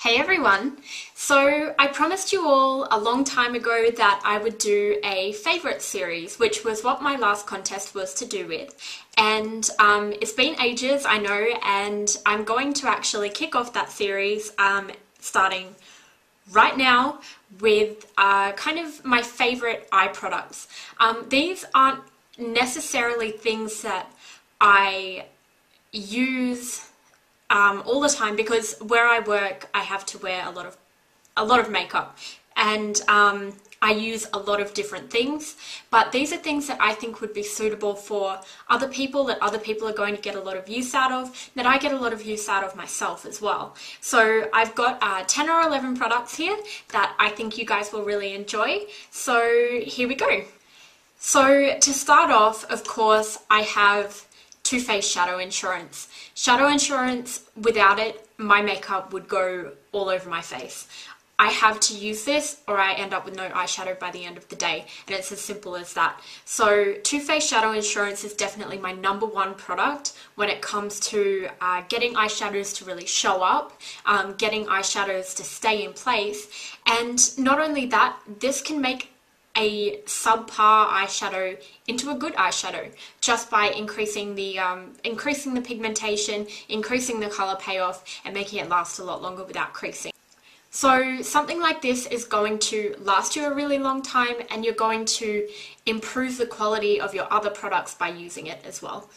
Hey everyone! So I promised you all a long time ago that I would do a favourite series, which was what my last contest was to do with. And it's been ages, I know, and I'm going to actually kick off that series starting right now with kind of my favourite eye products. These aren't necessarily things that I use all the time, because where I work I have to wear a lot of makeup, and I use a lot of different things, but these are things that I think would be suitable for other people, that other people are going to get a lot of use out of, that I get a lot of use out of myself as well. So I've got 10 or 11 products here that I think you guys will really enjoy. So here we go. So to start off, of course, I have Too Faced Shadow Insurance. Shadow Insurance, without it, my makeup would go all over my face. I have to use this or I end up with no eyeshadow by the end of the day, and it's as simple as that. So Too Faced Shadow Insurance is definitely my #1 product when it comes to getting eyeshadows to really show up, getting eyeshadows to stay in place, and not only that, this can make a subpar eyeshadow into a good eyeshadow just by increasing the pigmentation, increasing the color payoff, and making it last a lot longer without creasing. So something like this is going to last you a really long time, and you're going to improve the quality of your other products by using it as well.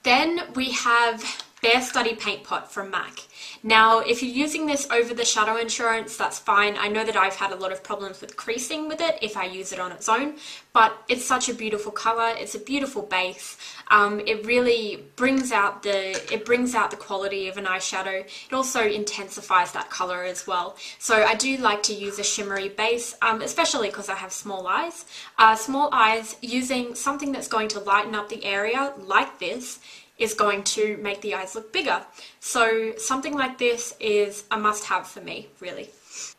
Then we have Barestudy Paint Pot from MAC. Now, if you're using this over the Shadow Insurance, that's fine. I know that I've had a lot of problems with creasing with it if I use it on its own, but it's such a beautiful color. It's a beautiful base. It really brings out the quality of an eyeshadow. It also intensifies that color as well. So I do like to use a shimmery base, especially because I have small eyes. Small eyes, using something that's going to lighten up the area like this is going to make the eyes look bigger. So something like this is a must-have for me, really.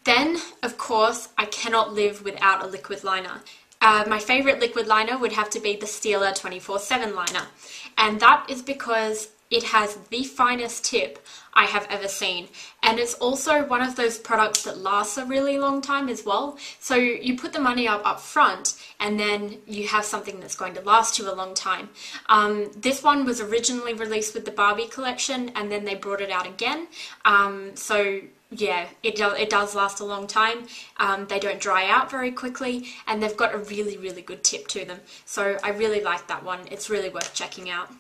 Then, of course, I cannot live without a liquid liner. My favourite liquid liner would have to be the Stila 24/7 liner, and that is because it has the finest tip I have ever seen, and it's also one of those products that lasts a really long time as well. So you put the money up front, and then you have something that's going to last you a long time. This one was originally released with the Barbie collection, and then they brought it out again. So yeah, it does last a long time. They don't dry out very quickly, and they've got a really, really good tip to them. So I really like that one. It's really worth checking out.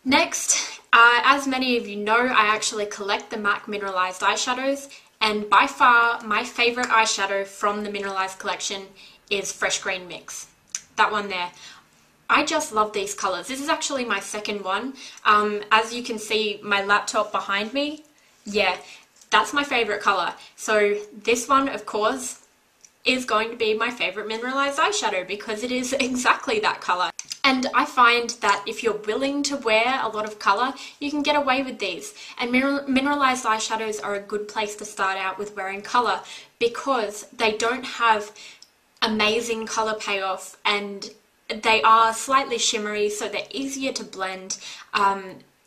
Next, as many of you know, I actually collect the MAC mineralized eyeshadows, and by far my favourite eyeshadow from the mineralized collection is Fresh Green Mix. That one there. I just love these colours. This is actually my second one. As you can see, my laptop behind me, yeah, that's my favourite colour. So this one, of course, is going to be my favourite mineralized eyeshadow because it is exactly that colour. And I find that if you're willing to wear a lot of colour, you can get away with these. And mineralized eyeshadows are a good place to start out with wearing colour, because they don't have amazing colour payoff, and they are slightly shimmery, so they're easier to blend.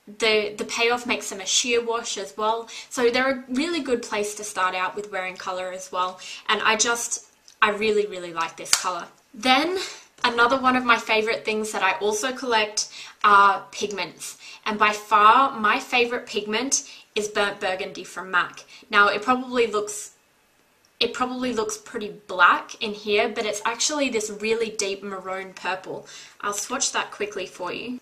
The payoff makes them a sheer wash as well. So they're a really good place to start out with wearing colour as well. And I really, really like this colour. Then, another one of my favourite things that I also collect are pigments, and by far my favourite pigment is burnt burgundy from MAC. Now it probably looks pretty black in here, but it's actually this really deep maroon purple. I'll swatch that quickly for you.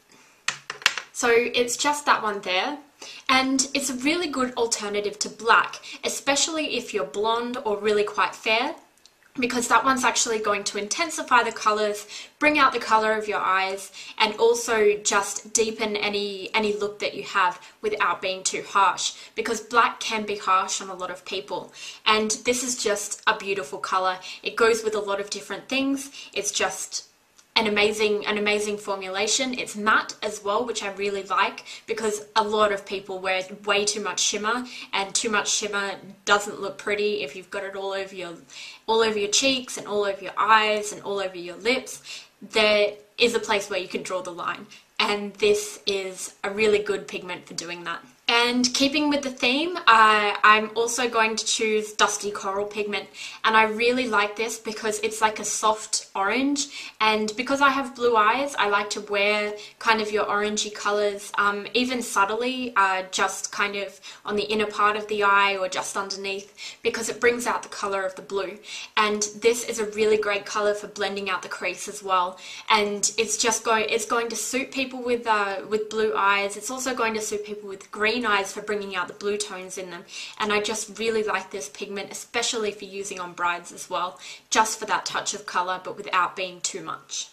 So it's just that one there, and it's a really good alternative to black, especially if you're blonde or really quite fair, because that one's actually going to intensify the colours, bring out the colour of your eyes, and also just deepen any look that you have without being too harsh, because black can be harsh on a lot of people, and this is just a beautiful colour. It goes with a lot of different things. It's just an amazing formulation. It's matte as well, which I really like, because a lot of people wear way too much shimmer, and too much shimmer doesn't look pretty if you've got it all over your cheeks and all over your eyes and all over your lips. There is a place where you can draw the line, and this is a really good pigment for doing that. And keeping with the theme, I'm also going to choose Dusty Coral pigment, and I really like this because it's like a soft orange, and because I have blue eyes, I like to wear kind of your orangey colours, even subtly, just kind of on the inner part of the eye or just underneath, because it brings out the colour of the blue. And this is a really great colour for blending out the crease as well, and it's going to suit people with blue eyes. It's also going to suit people with green eyes for bringing out the blue tones in them, and I just really like this pigment, especially for using on brides as well, just for that touch of colour but without being too much.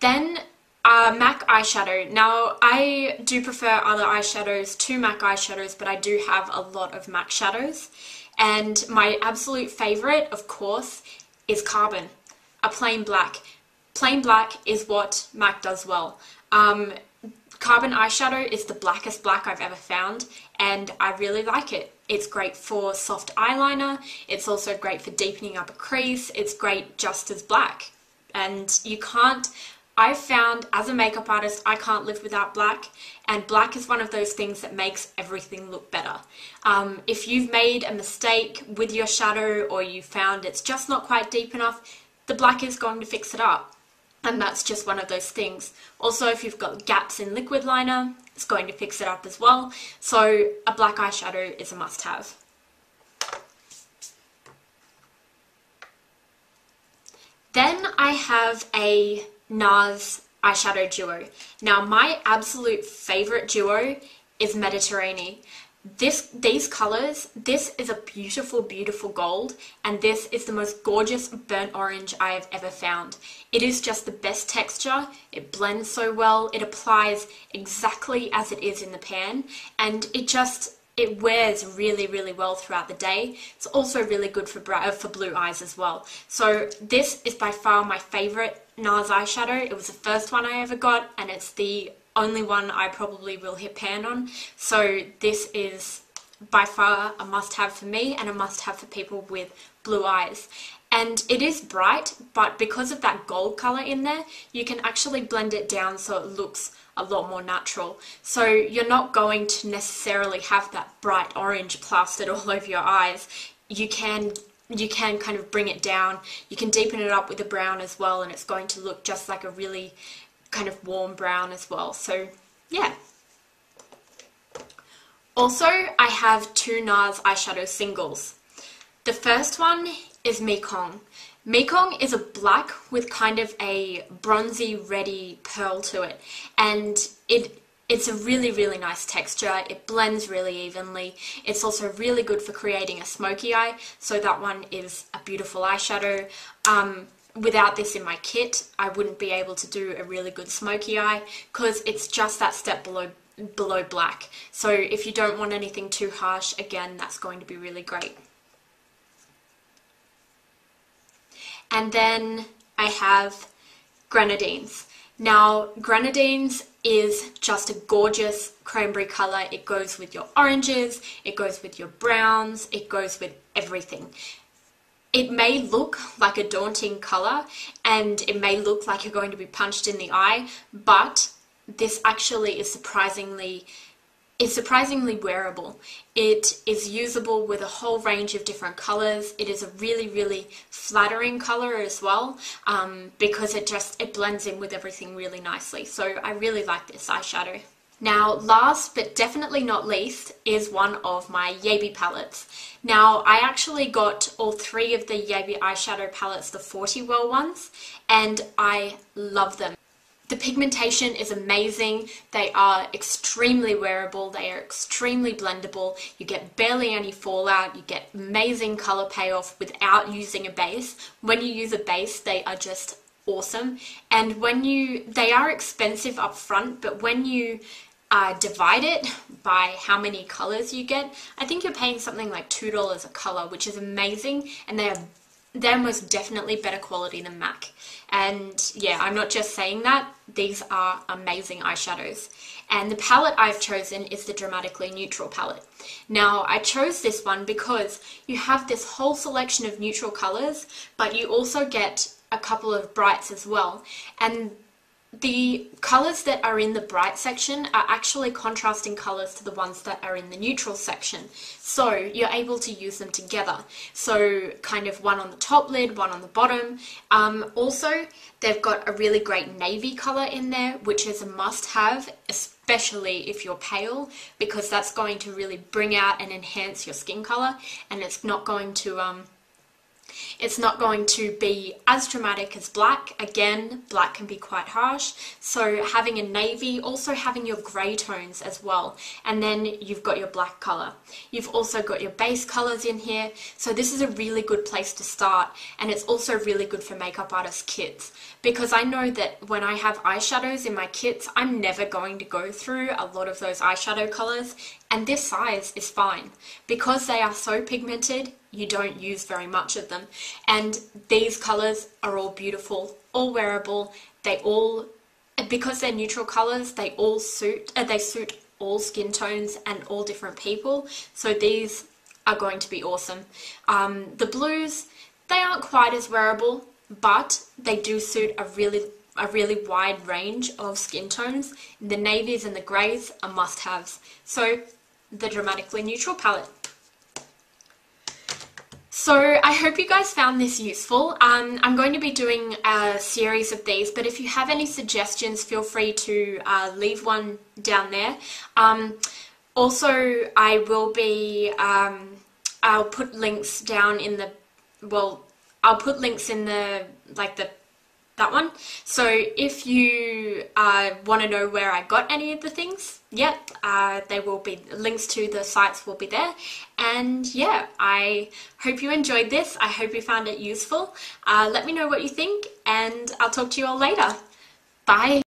Then MAC eyeshadow. Now I do prefer other eyeshadows to MAC eyeshadows, but I do have a lot of MAC shadows, and my absolute favourite, of course, is Carbon, a plain black. Plain black is what MAC does well. Carbon eyeshadow is the blackest black I've ever found, and I really like it. It's great for soft eyeliner, it's also great for deepening up a crease, it's great just as black. And I've found as a makeup artist, I can't live without black, and black is one of those things that makes everything look better. If you've made a mistake with your shadow, or you found it's just not quite deep enough, the black is going to fix it up. And that's just one of those things. Also, if you've got gaps in liquid liner, it's going to fix it up as well. So a black eyeshadow is a must-have. Then I have a Nars eyeshadow duo. Now my absolute favourite duo is Mediterrainee. These colours, this is a beautiful, beautiful gold, and this is the most gorgeous burnt orange I have ever found. It is just the best texture, it blends so well, it applies exactly as it is in the pan, and it wears really, really well throughout the day. It's also really good for blue eyes as well. So this is by far my favourite Nars eyeshadow. It was the first one I ever got, and it's the only one I probably will hit pan on. So this is by far a must-have for me and a must-have for people with blue eyes. And it is bright, but because of that gold colour in there, you can actually blend it down so it looks a lot more natural. So you're not going to necessarily have that bright orange plastered all over your eyes. You can kind of bring it down. You can deepen it up with the brown as well, and it's going to look just like a really kind of warm brown as well. So yeah. Also, I have two Nars eyeshadow singles. The first one is Meekong. Meekong is a black with kind of a bronzy reddy pearl to it, and it's a really, really nice texture. It blends really evenly. It's also really good for creating a smoky eye, so that one is a beautiful eyeshadow. Without this in my kit, I wouldn't be able to do a really good smoky eye because it's just that step below black. So if you don't want anything too harsh, again, that's going to be really great. And then I have Grenadines. Now, Grenadines is just a gorgeous cranberry colour. It goes with your oranges, it goes with your browns, it goes with everything. It may look like a daunting colour, and it may look like you're going to be punched in the eye, but this actually is surprisingly wearable. It is usable with a whole range of different colours. It is a really, really flattering colour as well, because it blends in with everything really nicely. So I really like this eyeshadow. Now, last but definitely not least is one of my Yaby palettes. Now, I actually got all three of the Yaby eyeshadow palettes, the 40 well ones, and I love them. The pigmentation is amazing. They are extremely wearable. They are extremely blendable. You get barely any fallout. You get amazing color payoff without using a base. When you use a base, they are just awesome. And they are expensive up front, but when you divide it by how many colors you get, I think you're paying something like $2 a color, which is amazing, and they're most definitely better quality than MAC. And yeah, I'm not just saying that, these are amazing eyeshadows. And the palette I've chosen is the Dramatically Neutral palette. Now, I chose this one because you have this whole selection of neutral colors, but you also get a couple of brights as well, and the colours that are in the bright section are actually contrasting colours to the ones that are in the neutral section. So you're able to use them together. So kind of one on the top lid, one on the bottom. Also, they've got a really great navy colour in there, which is a must-have, especially if you're pale, because that's going to really bring out and enhance your skin colour, and it's not going to be as dramatic as black. Again, black can be quite harsh, so having a navy, also having your grey tones as well, and then you've got your black colour. You've also got your base colours in here, so this is a really good place to start, and it's also really good for makeup artist kits, because I know that when I have eyeshadows in my kits, I'm never going to go through a lot of those eyeshadow colours, and this size is fine. Because they are so pigmented, you don't use very much of them, and these colours are all beautiful, all wearable. They all, because they're neutral colours, they suit all skin tones and all different people, so these are going to be awesome. The blues, they aren't quite as wearable, but they do suit a really wide range of skin tones. The navies and the greys are must-haves. So the dramatically neutral palette. So I hope you guys found this useful. I'm going to be doing a series of these, but if you have any suggestions, feel free to leave one down there. Also, I will be, I'll put links down in the, well, I'll put links in the, that one. So if you want to know where I got any of the things, yep, they will be, links to the sites will be there. And yeah, I hope you enjoyed this. I hope you found it useful. Let me know what you think, and I'll talk to you all later. Bye.